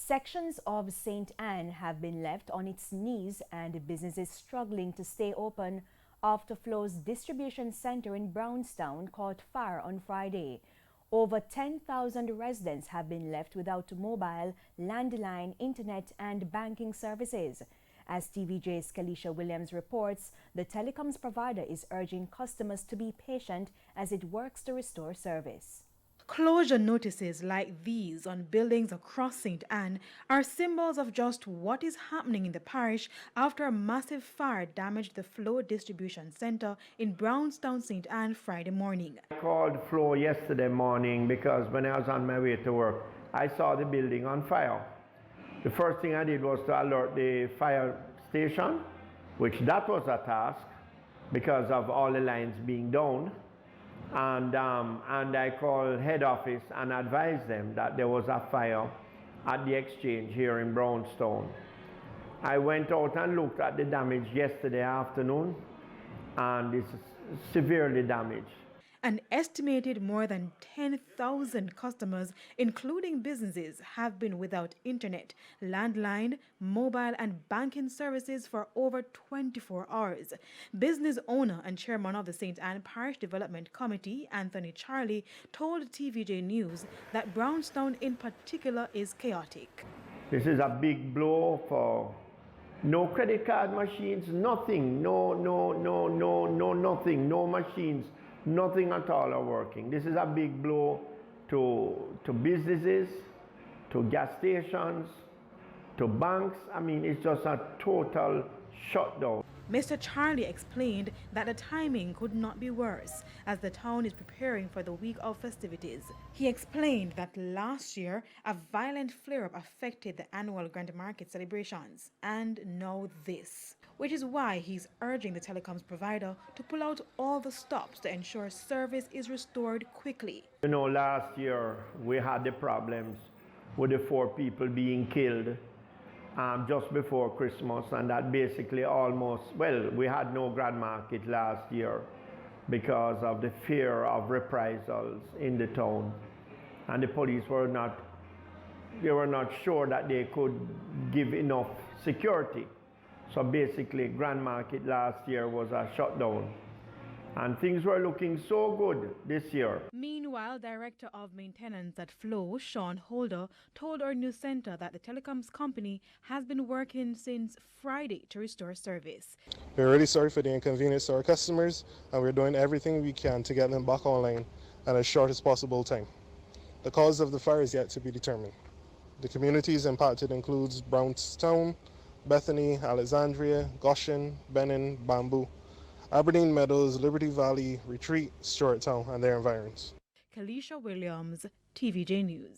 Sections of St. Anne have been left on its knees and businesses struggling to stay open after Flow's distribution center in Brownstown caught fire on Friday. Over 10,000 residents have been left without mobile, landline, internet and banking services. As TVJ's Kalisha Williams reports, the telecoms provider is urging customers to be patient as it works to restore service. Closure notices like these on buildings across St. Anne are symbols of just what is happening in the parish after a massive fire damaged the Flow Distribution Center in Brownstown, St. Anne Friday morning. I called Flow yesterday morning because when I was on my way to work, I saw the building on fire. The first thing I did was to alert the fire station, which that was a task because of all the lines being down. And I called head office and advised them that there was a fire at the exchange here in Brownstown. I went out and looked at the damage yesterday afternoon, and it's severely damaged. An estimated more than 10,000 customers, including businesses, have been without internet, landline, mobile and banking services for over 24 hours. Business owner and chairman of the St. Anne Parish Development Committee, Anthony Charlie, told TVJ News that Brownstown in particular is chaotic. This is a big blow for no credit card machines, nothing, nothing, no machines. Nothing at all are working. This is a big blow to businesses, to gas stations, to banks. I mean, it's just a total shutdown. Mr. Charlie explained that the timing could not be worse as the town is preparing for the week of festivities. He explained that last year a violent flare-up affected the annual Grand Market celebrations, and now this, which is why he's urging the telecoms provider to pull out all the stops to ensure service is restored quickly. You know, last year we had the problems with the 4 people being killed just before Christmas, and that basically almost, well, we had no Grand Market last year because of the fear of reprisals in the town, and the police were not sure that they could give enough security. So basically Grand Market last year was a shutdown, and things were looking so good this year. Meanwhile, Director of Maintenance at Flow, Sean Holder, told our news center that the telecoms company has been working since Friday to restore service. We're really sorry for the inconvenience to our customers, and we're doing everything we can to get them back online in as short as possible time. The cause of the fire is yet to be determined. The communities impacted includes Brownstown, Bethany, Alexandria, Goshen, Benin, Bamboo, Aberdeen Meadows, Liberty Valley, Retreat, Stewarttown, and their environs. Kalisha Williams, TVJ News.